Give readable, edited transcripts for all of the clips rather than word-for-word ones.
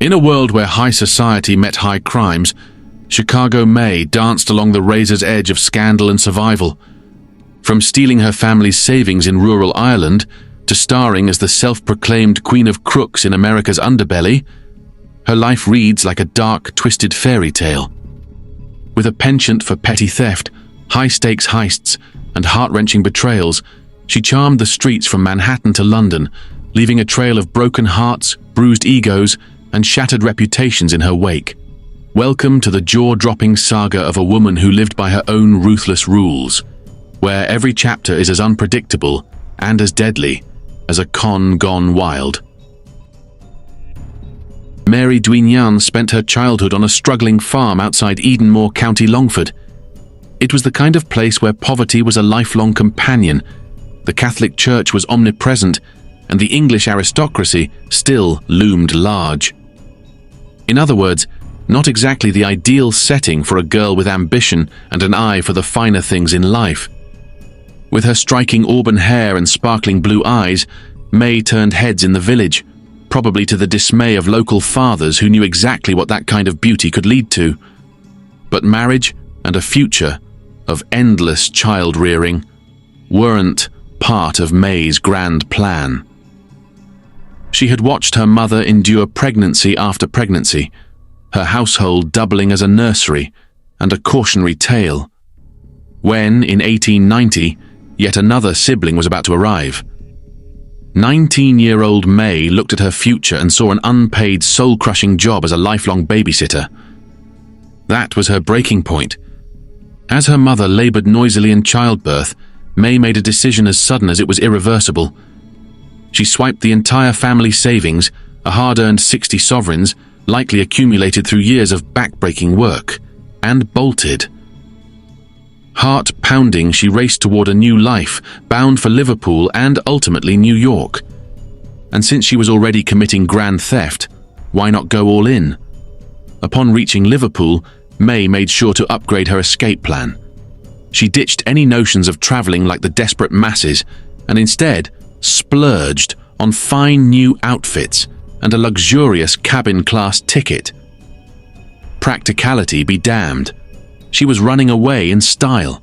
In a world where high society met high crimes, Chicago May danced along the razor's edge of scandal and survival. From stealing her family's savings in rural Ireland to starring as the self-proclaimed Queen of Crooks in America's underbelly, her life reads like a dark, twisted fairy tale. With a penchant for petty theft, high-stakes heists, and heart-wrenching betrayals, she charmed the streets from Manhattan to London, leaving a trail of broken hearts, bruised egos, and shattered reputations in her wake. Welcome to the jaw-dropping saga of a woman who lived by her own ruthless rules, where every chapter is as unpredictable and as deadly as a con gone wild. Mary Duignan spent her childhood on a struggling farm outside Edenmore, County Longford. It was the kind of place where poverty was a lifelong companion, the Catholic Church was omnipresent, and the English aristocracy still loomed large. In other words, not exactly the ideal setting for a girl with ambition and an eye for the finer things in life. With her striking auburn hair and sparkling blue eyes, May turned heads in the village, probably to the dismay of local fathers who knew exactly what that kind of beauty could lead to. But marriage and a future of endless child-rearing weren't part of May's grand plan. She had watched her mother endure pregnancy after pregnancy, her household doubling as a nursery and a cautionary tale. When, in 1890, yet another sibling was about to arrive, 19-year-old May looked at her future and saw an unpaid, soul-crushing job as a lifelong babysitter. That was her breaking point. As her mother labored noisily in childbirth, May made a decision as sudden as it was irreversible. She swiped the entire family savings, a hard-earned 60 sovereigns, likely accumulated through years of back-breaking work, and bolted. Heart-pounding, she raced toward a new life, bound for Liverpool and ultimately New York. And since she was already committing grand theft, why not go all in? Upon reaching Liverpool, May made sure to upgrade her escape plan. She ditched any notions of traveling like the desperate masses and instead splurged on fine new outfits and a luxurious cabin-class ticket. Practicality be damned. She was running away in style.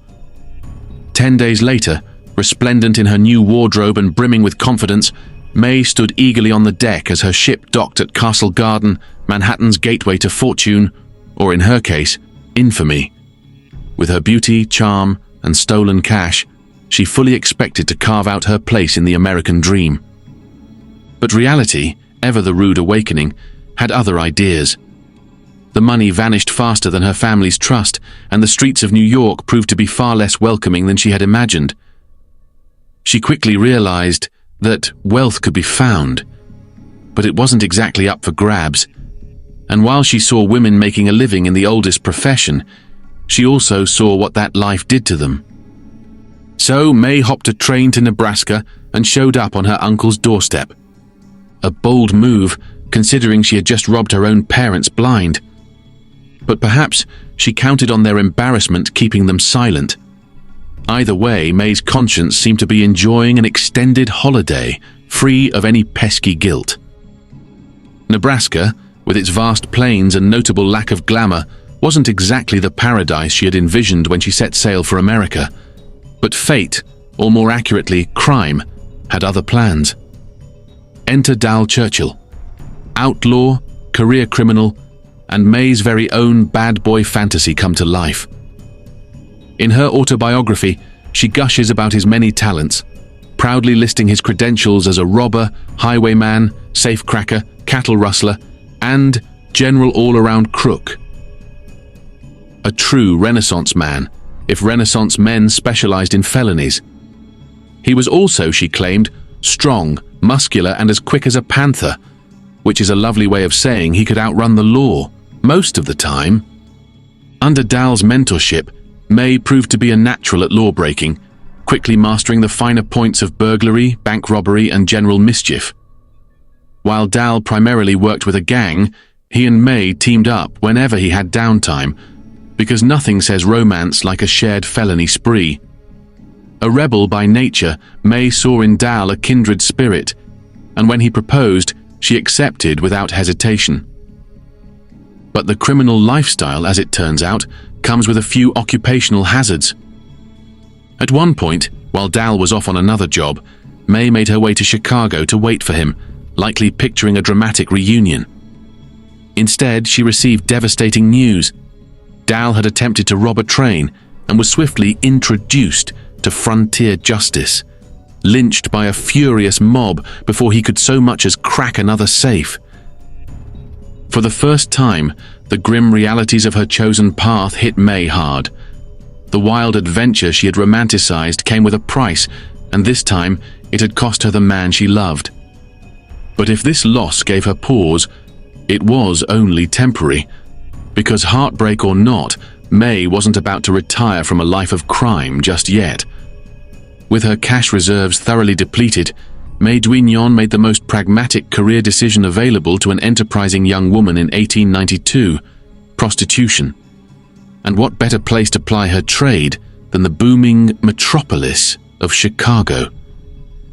10 days later, resplendent in her new wardrobe and brimming with confidence, May stood eagerly on the deck as her ship docked at Castle Garden, Manhattan's gateway to fortune, or in her case, infamy. With her beauty, charm, and stolen cash, she fully expected to carve out her place in the American dream. But reality, ever the rude awakening, had other ideas. The money vanished faster than her family's trust, and the streets of New York proved to be far less welcoming than she had imagined. She quickly realized that wealth could be found, but it wasn't exactly up for grabs. And while she saw women making a living in the oldest profession, she also saw what that life did to them. So May hopped a train to Nebraska and showed up on her uncle's doorstep. A bold move, considering she had just robbed her own parents blind. But perhaps she counted on their embarrassment keeping them silent. Either way, May's conscience seemed to be enjoying an extended holiday, free of any pesky guilt. Nebraska, with its vast plains and notable lack of glamour, wasn't exactly the paradise she had envisioned when she set sail for America. But fate, or more accurately, crime, had other plans. Enter Dal Churchill, outlaw, career criminal, and May's very own bad boy fantasy come to life. In her autobiography, she gushes about his many talents, proudly listing his credentials as a robber, highwayman, safecracker, cattle rustler, and general all-around crook. A true Renaissance man, if Renaissance men specialized in felonies. He was also, she claimed, strong, muscular, and as quick as a panther, which is a lovely way of saying he could outrun the law, most of the time. Under Dal's mentorship, May proved to be a natural at law-breaking, quickly mastering the finer points of burglary, bank robbery, and general mischief. While Dal primarily worked with a gang, he and May teamed up whenever he had downtime, because nothing says romance like a shared felony spree. A rebel by nature, May saw in Dal a kindred spirit, and when he proposed, she accepted without hesitation. But the criminal lifestyle, as it turns out, comes with a few occupational hazards. At one point, while Dal was off on another job, May made her way to Chicago to wait for him, likely picturing a dramatic reunion. Instead, she received devastating news. Dal had attempted to rob a train and was swiftly introduced to frontier justice, lynched by a furious mob before he could so much as crack another safe. For the first time, the grim realities of her chosen path hit May hard. The wild adventure she had romanticized came with a price, and this time it had cost her the man she loved. But if this loss gave her pause, it was only temporary, because heartbreak or not, May wasn't about to retire from a life of crime just yet. With her cash reserves thoroughly depleted, Mary Duignan made the most pragmatic career decision available to an enterprising young woman in 1892: prostitution. And what better place to ply her trade than the booming metropolis of Chicago?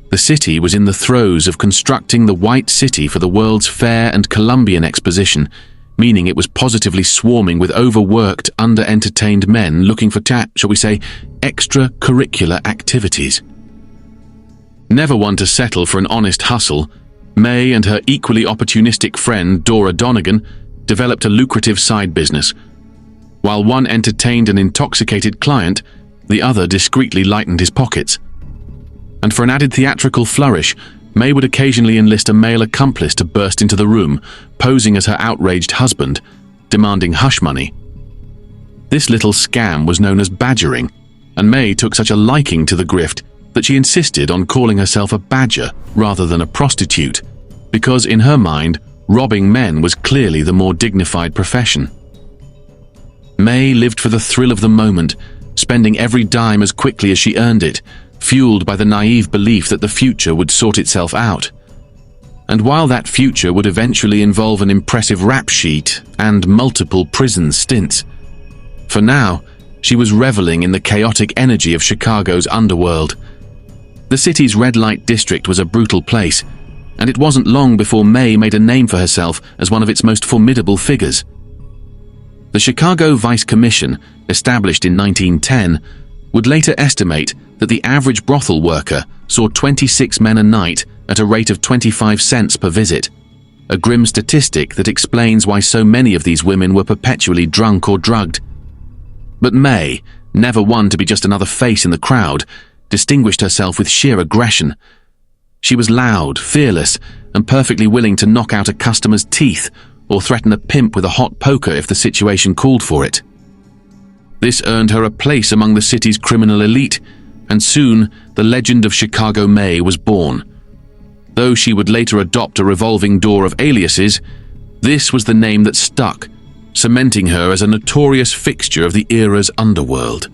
The city was in the throes of constructing the White City for the World's Fair and Columbian Exposition, meaning it was positively swarming with overworked, under-entertained men looking for, shall we say, extracurricular activities. Never one to settle for an honest hustle, May and her equally opportunistic friend Dora Donegan developed a lucrative side business. While one entertained an intoxicated client, the other discreetly lightened his pockets. And for an added theatrical flourish, May would occasionally enlist a male accomplice to burst into the room, posing as her outraged husband, demanding hush money. This little scam was known as badgering, and May took such a liking to the grift that she insisted on calling herself a badger rather than a prostitute, because in her mind, robbing men was clearly the more dignified profession. May lived for the thrill of the moment, spending every dime as quickly as she earned it, fueled by the naive belief that the future would sort itself out. And while that future would eventually involve an impressive rap sheet and multiple prison stints, for now, she was reveling in the chaotic energy of Chicago's underworld. The city's red light district was a brutal place, and it wasn't long before May made a name for herself as one of its most formidable figures. The Chicago Vice Commission, established in 1910, would later estimate that the average brothel worker saw 26 men a night at a rate of 25 cents per visit, a grim statistic that explains why so many of these women were perpetually drunk or drugged. But May, never one to be just another face in the crowd, distinguished herself with sheer aggression. She was loud, fearless, and perfectly willing to knock out a customer's teeth or threaten a pimp with a hot poker if the situation called for it. This earned her a place among the city's criminal elite, and soon the legend of Chicago May was born. Though she would later adopt a revolving door of aliases, this was the name that stuck, cementing her as a notorious fixture of the era's underworld.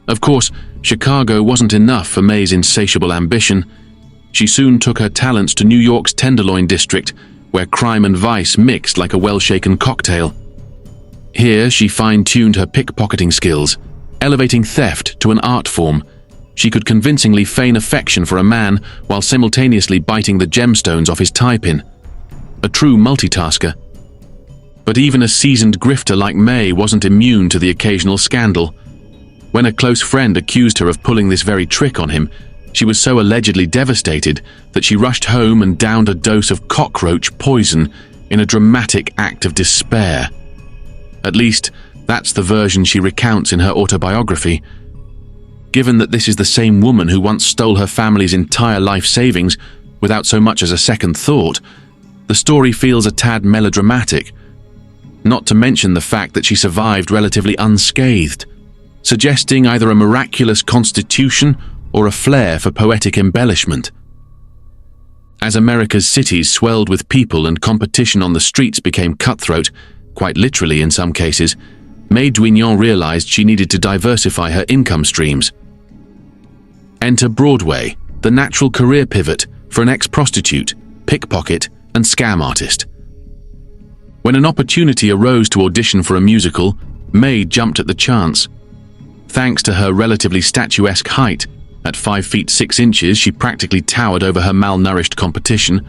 Of course, Chicago wasn't enough for May's insatiable ambition. She soon took her talents to New York's Tenderloin district, where crime and vice mixed like a well-shaken cocktail. Here, she fine-tuned her pickpocketing skills, elevating theft to an art form. She could convincingly feign affection for a man while simultaneously biting the gemstones off his tie-pin. A true multitasker. But even a seasoned grifter like May wasn't immune to the occasional scandal. When a close friend accused her of pulling this very trick on him, she was so allegedly devastated that she rushed home and downed a dose of cockroach poison in a dramatic act of despair. At least, that's the version she recounts in her autobiography. Given that this is the same woman who once stole her family's entire life savings without so much as a second thought, the story feels a tad melodramatic, not to mention the fact that she survived relatively unscathed, suggesting either a miraculous constitution or a flair for poetic embellishment. As America's cities swelled with people and competition on the streets became cutthroat, quite literally in some cases, Mary Duignan realized she needed to diversify her income streams. Enter Broadway, the natural career pivot for an ex-prostitute, pickpocket, and scam artist. When an opportunity arose to audition for a musical, May jumped at the chance. Thanks to her relatively statuesque height, at 5 feet 6 inches she practically towered over her malnourished competition,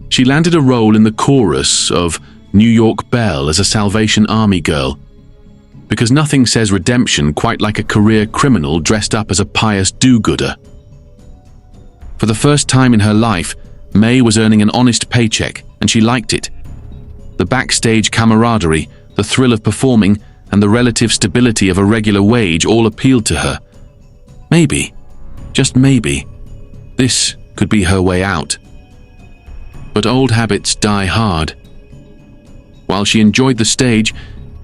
she landed a role in the chorus of New York Belle as a Salvation Army girl, because nothing says redemption quite like a career criminal dressed up as a pious do-gooder. For the first time in her life, May was earning an honest paycheck, and she liked it. The backstage camaraderie, the thrill of performing, and the relative stability of a regular wage all appealed to her. Maybe, just maybe, this could be her way out. But old habits die hard. While she enjoyed the stage,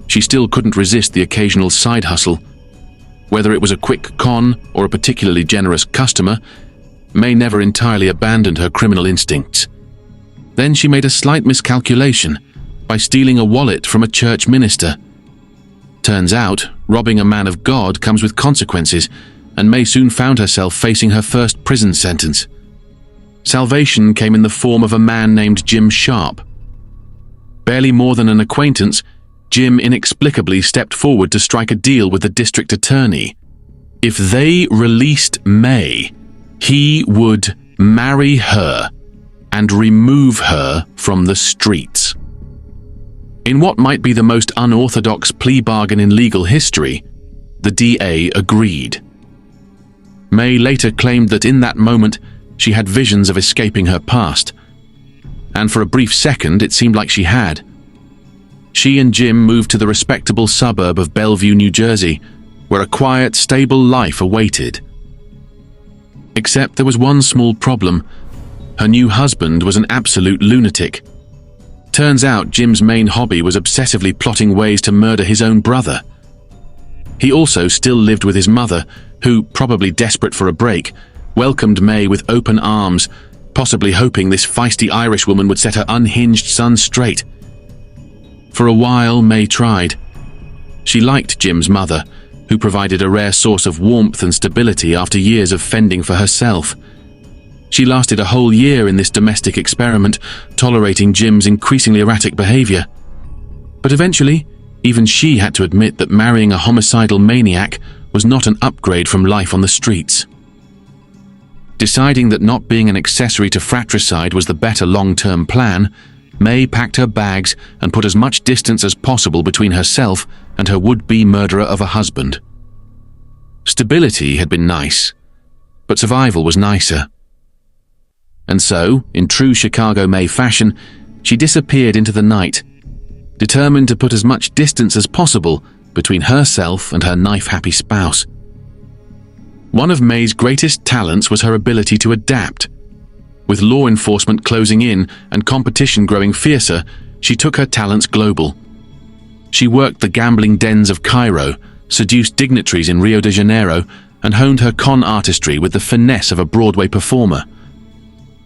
she still couldn't resist the occasional side hustle. Whether it was a quick con or a particularly generous customer, May never entirely abandoned her criminal instincts. Then she made a slight miscalculation by stealing a wallet from a church minister. Turns out, robbing a man of God comes with consequences, and May soon found herself facing her first prison sentence. Salvation came in the form of a man named Jim Sharp. Barely more than an acquaintance, Jim inexplicably stepped forward to strike a deal with the district attorney. If they released May, he would marry her and remove her from the streets. In what might be the most unorthodox plea bargain in legal history, the DA agreed. May later claimed that in that moment she had visions of escaping her past, and for a brief second it seemed like she had. She and Jim moved to the respectable suburb of Bellevue, New Jersey, where a quiet, stable life awaited. Except there was one small problem. Her new husband was an absolute lunatic. Turns out Jim's main hobby was obsessively plotting ways to murder his own brother. He also still lived with his mother, who, probably desperate for a break, welcomed May with open arms, possibly hoping this feisty Irish woman would set her unhinged son straight. For a while, May tried. She liked Jim's mother, who provided a rare source of warmth and stability after years of fending for herself. She lasted a whole year in this domestic experiment, tolerating Jim's increasingly erratic behavior. But eventually, even she had to admit that marrying a homicidal maniac was not an upgrade from life on the streets. Deciding that not being an accessory to fratricide was the better long-term plan, May packed her bags and put as much distance as possible between herself and her would-be murderer of a husband. Stability had been nice, but survival was nicer. And so, in true Chicago May fashion, she disappeared into the night, determined to put as much distance as possible between herself and her knife-happy spouse. One of May's greatest talents was her ability to adapt. With law enforcement closing in and competition growing fiercer, she took her talents global. She worked the gambling dens of Cairo, seduced dignitaries in Rio de Janeiro, and honed her con artistry with the finesse of a Broadway performer.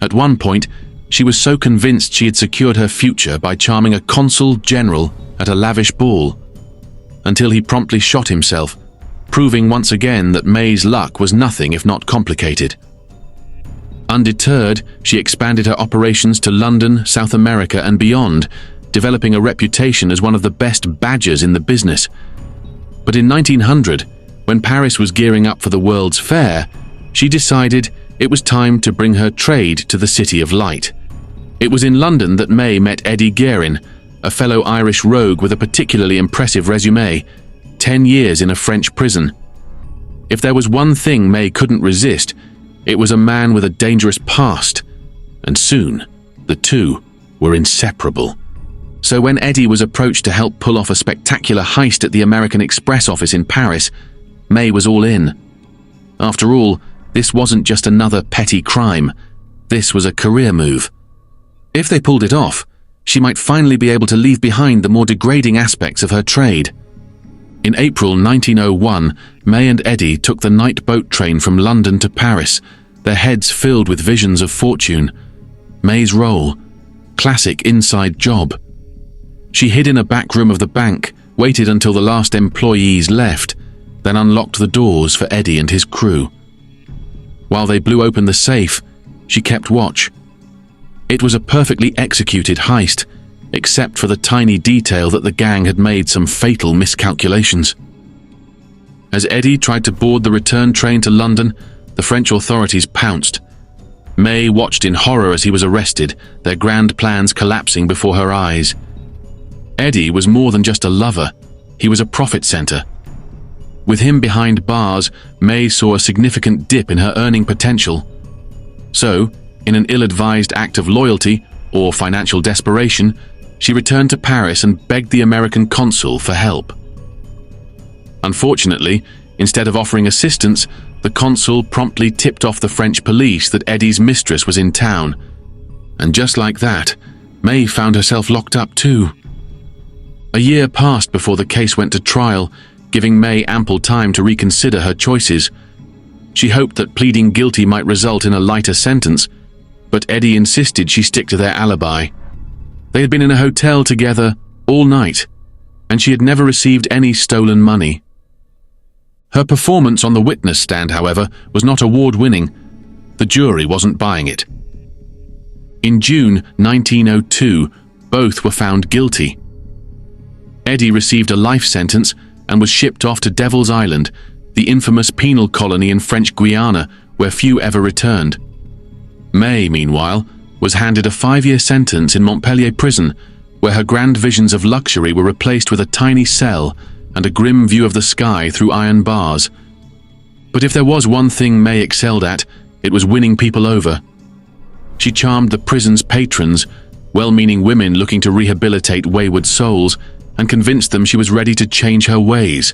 At one point, she was so convinced she had secured her future by charming a consul general at a lavish ball, until he promptly shot himself, proving once again that May's luck was nothing if not complicated. Undeterred, she expanded her operations to London, South America, and beyond, developing a reputation as one of the best badgers in the business. But in 1900, when Paris was gearing up for the World's Fair, she decided it was time to bring her trade to the City of Light. It was in London that May met Eddie Guerin, a fellow Irish rogue with a particularly impressive resume, 10 years in a French prison. If there was one thing May couldn't resist, it was a man with a dangerous past, and soon the two were inseparable. So when Eddie was approached to help pull off a spectacular heist at the American Express office in Paris, May was all in. After all, this wasn't just another petty crime. This was a career move. If they pulled it off, she might finally be able to leave behind the more degrading aspects of her trade. In April 1901, May and Eddie took the night boat train from London to Paris, their heads filled with visions of fortune. May's role: classic inside job. She hid in a back room of the bank, waited until the last employees left, then unlocked the doors for Eddie and his crew. While they blew open the safe, she kept watch. It was a perfectly executed heist, except for the tiny detail that the gang had made some fatal miscalculations. As Eddie tried to board the return train to London, the French authorities pounced. May watched in horror as he was arrested, their grand plans collapsing before her eyes. Eddie was more than just a lover, he was a profit center. With him behind bars, May saw a significant dip in her earning potential. So, in an ill-advised act of loyalty or financial desperation, she returned to Paris and begged the American consul for help. Unfortunately, instead of offering assistance, the consul promptly tipped off the French police that Eddie's mistress was in town. And just like that, May found herself locked up too. A year passed before the case went to trial, giving May ample time to reconsider her choices. She hoped that pleading guilty might result in a lighter sentence, but Eddie insisted she stick to their alibi. They had been in a hotel together all night, and she had never received any stolen money. Her performance on the witness stand, however, was not award-winning. The jury wasn't buying it. In June 1902, both were found guilty. Eddie received a life sentence and was shipped off to Devil's Island, the infamous penal colony in French Guiana, where few ever returned. May, meanwhile, was handed a 5-year sentence in Montpellier prison, where her grand visions of luxury were replaced with a tiny cell and a grim view of the sky through iron bars. But if there was one thing May excelled at, it was winning people over. She charmed the prison's patrons, well-meaning women looking to rehabilitate wayward souls, and convinced them she was ready to change her ways.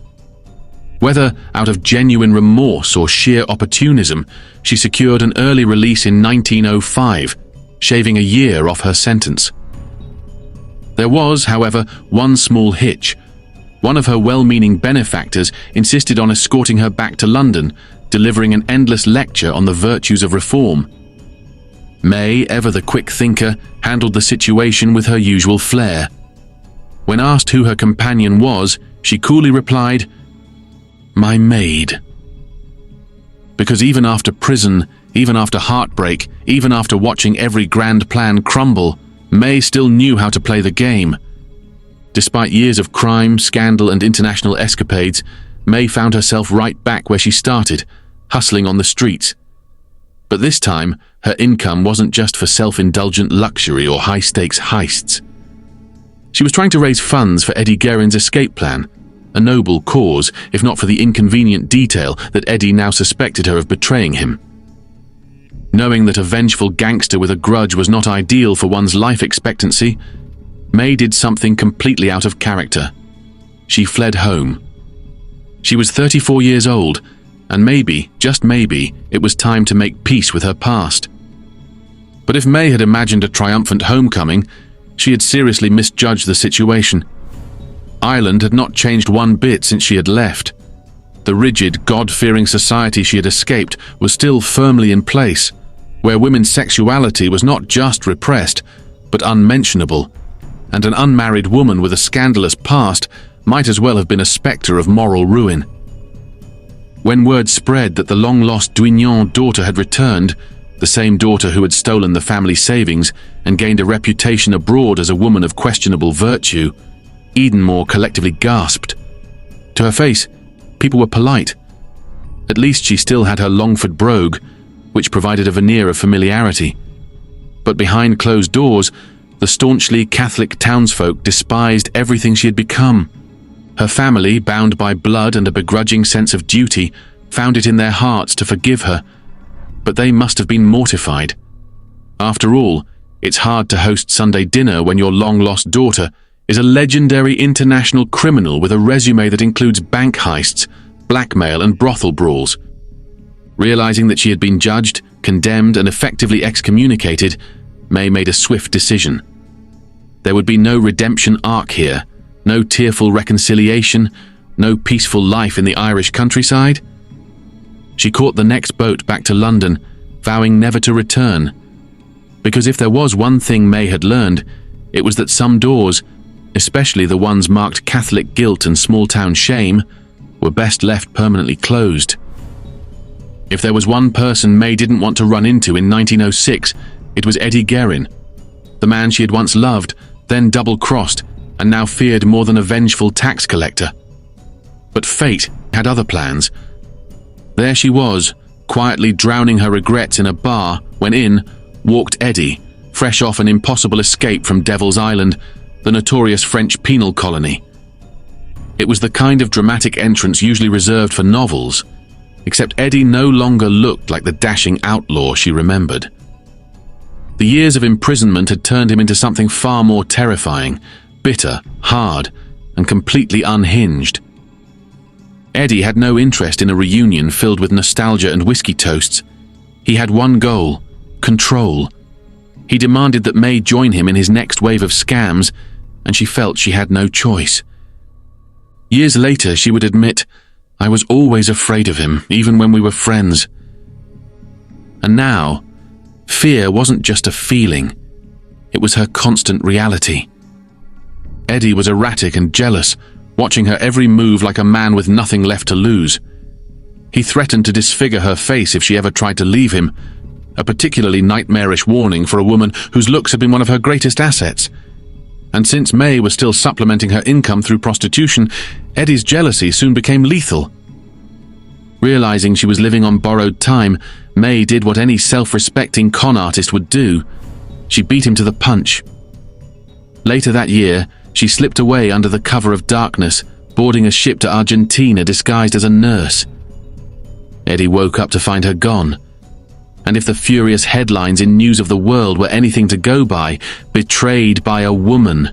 Whether out of genuine remorse or sheer opportunism, she secured an early release in 1905, shaving a year off her sentence. There was, however, one small hitch. One of her well-meaning benefactors insisted on escorting her back to London, delivering an endless lecture on the virtues of reform. May, ever the quick thinker, handled the situation with her usual flair. When asked who her companion was, she coolly replied, "My maid." Because even after prison, even after heartbreak, even after watching every grand plan crumble, May still knew how to play the game. Despite years of crime, scandal, and international escapades, May found herself right back where she started, hustling on the streets. But this time, her income wasn't just for self-indulgent luxury or high-stakes heists. She was trying to raise funds for Eddie Guerin's escape plan, a noble cause, if not for the inconvenient detail that Eddie now suspected her of betraying him. Knowing that a vengeful gangster with a grudge was not ideal for one's life expectancy, May did something completely out of character. She fled home. She was 34 years old, and maybe, just maybe, it was time to make peace with her past. But if May had imagined a triumphant homecoming, she had seriously misjudged the situation. Ireland had not changed one bit since she had left. The rigid, God-fearing society she had escaped was still firmly in place, where women's sexuality was not just repressed, but unmentionable, and an unmarried woman with a scandalous past might as well have been a spectre of moral ruin. When word spread that the long-lost Duignan daughter had returned, the same daughter who had stolen the family savings and gained a reputation abroad as a woman of questionable virtue, Edenmore collectively gasped. To her face, people were polite. At least she still had her Longford brogue, which provided a veneer of familiarity. But behind closed doors, the staunchly Catholic townsfolk despised everything she had become. Her family, bound by blood and a begrudging sense of duty, found it in their hearts to forgive her, but they must have been mortified. After all, it's hard to host Sunday dinner when your long-lost daughter is a legendary international criminal with a resume that includes bank heists, blackmail, and brothel brawls. Realizing that she had been judged, condemned, and effectively excommunicated, May made a swift decision. There would be no redemption arc here, no tearful reconciliation, no peaceful life in the Irish countryside. She caught the next boat back to London, vowing never to return. Because if there was one thing May had learned, it was that some doors, especially the ones marked Catholic guilt and small-town shame, were best left permanently closed. If there was one person May didn't want to run into in 1906, it was Eddie Guerin, the man she had once loved, then double-crossed, and now feared more than a vengeful tax collector. But fate had other plans. There she was, quietly drowning her regrets in a bar, when in walked Eddie, fresh off an impossible escape from Devil's Island, the notorious French penal colony. It was the kind of dramatic entrance usually reserved for novels, except Eddie no longer looked like the dashing outlaw she remembered. The years of imprisonment had turned him into something far more terrifying, bitter, hard, and completely unhinged. Eddie had no interest in a reunion filled with nostalgia and whiskey toasts. He had one goal: control. He demanded that May join him in his next wave of scams, and she felt she had no choice. Years later, she would admit, "I was always afraid of him, even when we were friends." And now, fear wasn't just a feeling. It was her constant reality. Eddie was erratic and jealous, watching her every move like a man with nothing left to lose. He threatened to disfigure her face if she ever tried to leave him, a particularly nightmarish warning for a woman whose looks had been one of her greatest assets. And since May was still supplementing her income through prostitution, Eddie's jealousy soon became lethal. Realizing she was living on borrowed time, May did what any self-respecting con artist would do. She beat him to the punch. Later that year, she slipped away under the cover of darkness, boarding a ship to Argentina disguised as a nurse. Eddie woke up to find her gone. And if the furious headlines in News of the World were anything to go by, betrayed by a woman,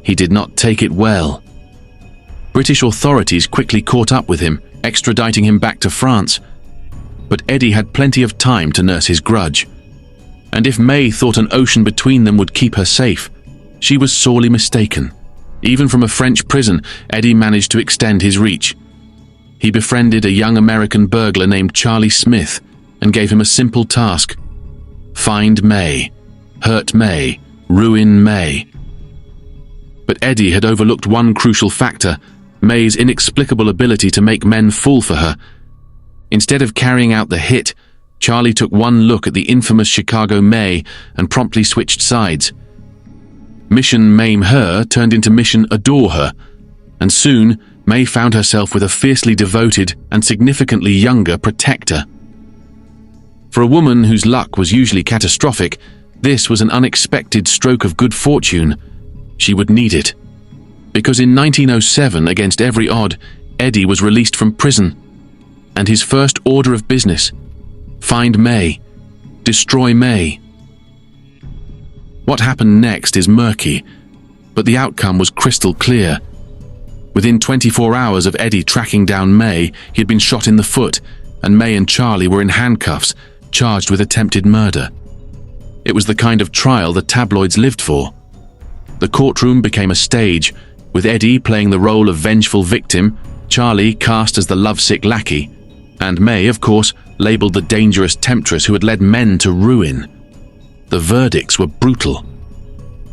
he did not take it well. British authorities quickly caught up with him, extraditing him back to France. But Eddie had plenty of time to nurse his grudge. And if May thought an ocean between them would keep her safe, she was sorely mistaken. Even from a French prison, Eddie managed to extend his reach. He befriended a young American burglar named Charlie Smith and gave him a simple task: find May, hurt May, ruin May. But Eddie had overlooked one crucial factor: May's inexplicable ability to make men fall for her. Instead of carrying out the hit, Charlie took one look at the infamous Chicago May and promptly switched sides. Mission maim her turned into mission adore her, and soon May found herself with a fiercely devoted and significantly younger protector. For a woman whose luck was usually catastrophic, this was an unexpected stroke of good fortune. She would need it. Because in 1907, against every odd, Eddie was released from prison. And his first order of business: find May, destroy May. What happened next is murky, but the outcome was crystal clear. Within 24 hours of Eddie tracking down May, he had been shot in the foot, and May and Charlie were in handcuffs, charged with attempted murder. It was the kind of trial the tabloids lived for. The courtroom became a stage, with Eddie playing the role of vengeful victim, Charlie cast as the lovesick lackey, and May, of course, labeled the dangerous temptress who had led men to ruin. The verdicts were brutal.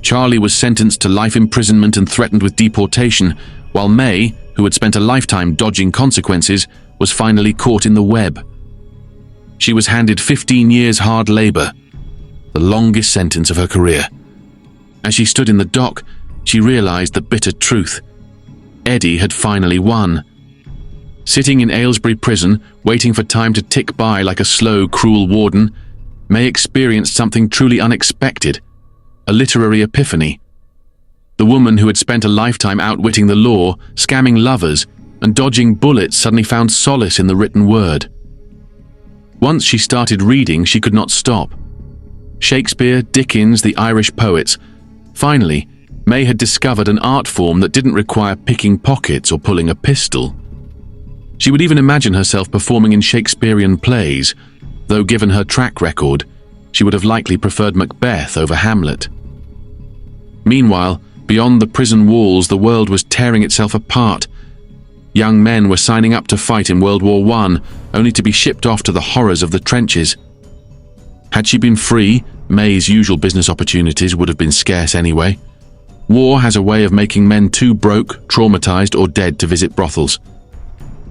Charlie was sentenced to life imprisonment and threatened with deportation, while May, who had spent a lifetime dodging consequences, was finally caught in the web. She was handed 15 years hard labor, the longest sentence of her career. As she stood in the dock, she realized the bitter truth. Eddie had finally won. Sitting in Aylesbury prison, waiting for time to tick by like a slow, cruel warden, May experienced something truly unexpected: a literary epiphany. The woman who had spent a lifetime outwitting the law, scamming lovers, and dodging bullets suddenly found solace in the written word. Once she started reading, she could not stop. Shakespeare, Dickens, the Irish poets. Finally, May had discovered an art form that didn't require picking pockets or pulling a pistol. She would even imagine herself performing in Shakespearean plays, though given her track record, she would have likely preferred Macbeth over Hamlet. Meanwhile, beyond the prison walls, the world was tearing itself apart. Young men were signing up to fight in World War I, only to be shipped off to the horrors of the trenches. Had she been free, May's usual business opportunities would have been scarce anyway. War has a way of making men too broke, traumatized, or dead to visit brothels.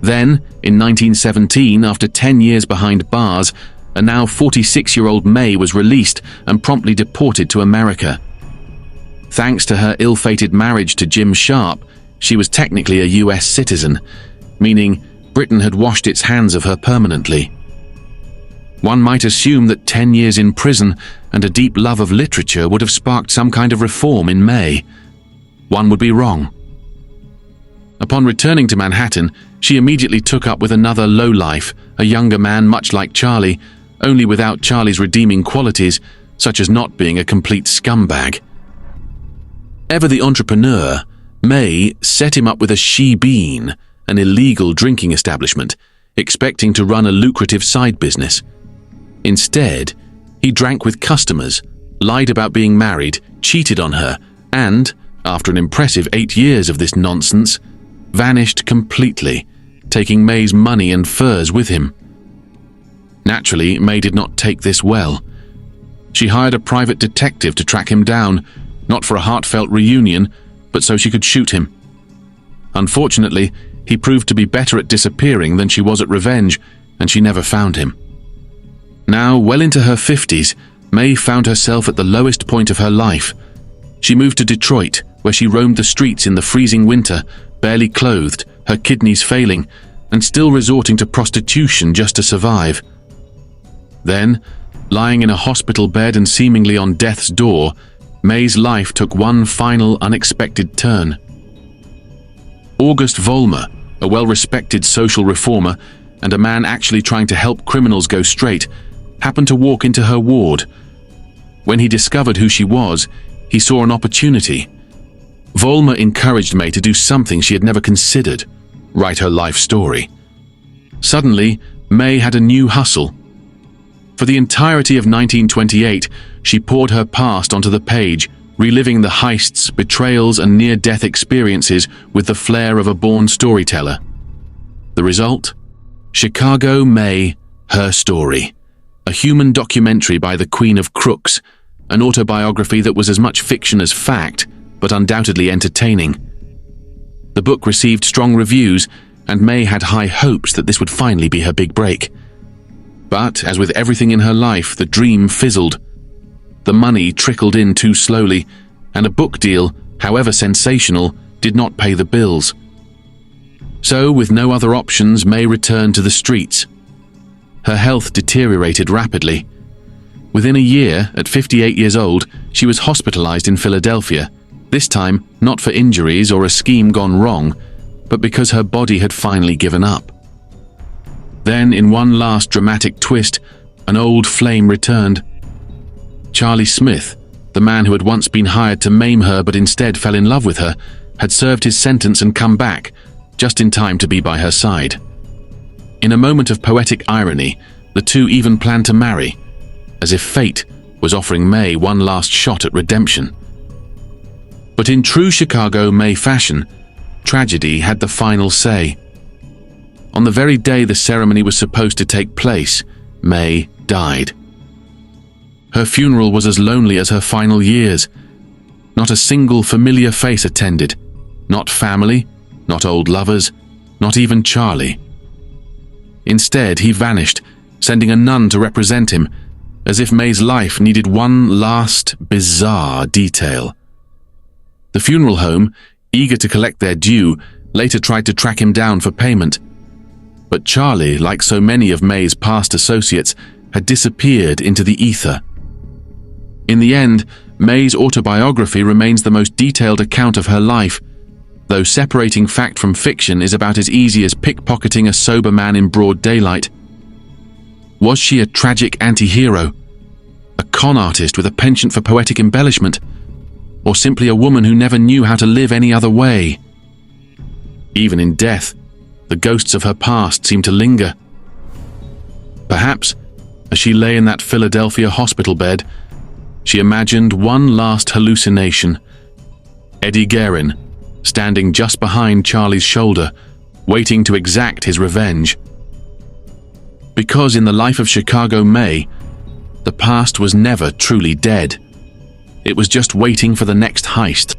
Then, in 1917, after 10 years behind bars, a now 46-year-old May was released and promptly deported to America. Thanks to her ill-fated marriage to Jim Sharp, she was technically a US citizen, meaning Britain had washed its hands of her permanently. One might assume that 10 years in prison and a deep love of literature would have sparked some kind of reform in May. One would be wrong. Upon returning to Manhattan, she immediately took up with another lowlife, a younger man much like Charlie, only without Charlie's redeeming qualities, such as not being a complete scumbag. Ever the entrepreneur, May set him up with a shebeen, an illegal drinking establishment, expecting to run a lucrative side business. Instead, he drank with customers, lied about being married, cheated on her, and, after an impressive 8 years of this nonsense, vanished completely, taking May's money and furs with him. Naturally, May did not take this well. She hired a private detective to track him down, not for a heartfelt reunion, but so she could shoot him. Unfortunately, he proved to be better at disappearing than she was at revenge, and she never found him. Now, well into her 50s, May found herself at the lowest point of her life. She moved to Detroit, where she roamed the streets in the freezing winter, barely clothed, her kidneys failing, and still resorting to prostitution just to survive. Then, lying in a hospital bed and seemingly on death's door, May's life took one final unexpected turn. August Vollmer, a well-respected social reformer and a man actually trying to help criminals go straight, happened to walk into her ward. When he discovered who she was, he saw an opportunity. Vollmer encouraged May to do something she had never considered, write her life story. Suddenly, May had a new hustle. For the entirety of 1928, she poured her past onto the page, reliving the heists, betrayals, and near-death experiences with the flair of a born storyteller. The result? Chicago May, Her Story. A human documentary by the Queen of Crooks, an autobiography that was as much fiction as fact, but undoubtedly entertaining. The book received strong reviews, and May had high hopes that this would finally be her big break. But, as with everything in her life, the dream fizzled. The money trickled in too slowly, and a book deal, however sensational, did not pay the bills. So, with no other options, May returned to the streets. Her health deteriorated rapidly. Within a year, at 58 years old, she was hospitalized in Philadelphia, this time not for injuries or a scheme gone wrong, but because her body had finally given up. Then, in one last dramatic twist, an old flame returned. Charlie Smith, the man who had once been hired to maim her but instead fell in love with her, had served his sentence and come back, just in time to be by her side. In a moment of poetic irony, the two even planned to marry, as if fate was offering May one last shot at redemption. But in true Chicago May fashion, tragedy had the final say. On the very day the ceremony was supposed to take place, May died. Her funeral was as lonely as her final years. Not a single familiar face attended. Not family, not old lovers, not even Charlie. Instead, he vanished, sending a nun to represent him, as if May's life needed one last, bizarre detail. The funeral home, eager to collect their due, later tried to track him down for payment. But Charlie, like so many of May's past associates, had disappeared into the ether. In the end, May's autobiography remains the most detailed account of her life, though separating fact from fiction is about as easy as pickpocketing a sober man in broad daylight. Was she a tragic anti-hero? A con artist with a penchant for poetic embellishment? Or simply a woman who never knew how to live any other way? Even in death, the ghosts of her past seemed to linger. Perhaps, as she lay in that Philadelphia hospital bed, she imagined one last hallucination. Eddie Guerin, standing just behind Charlie's shoulder, waiting to exact his revenge. Because in the life of Chicago May, the past was never truly dead. It was just waiting for the next heist.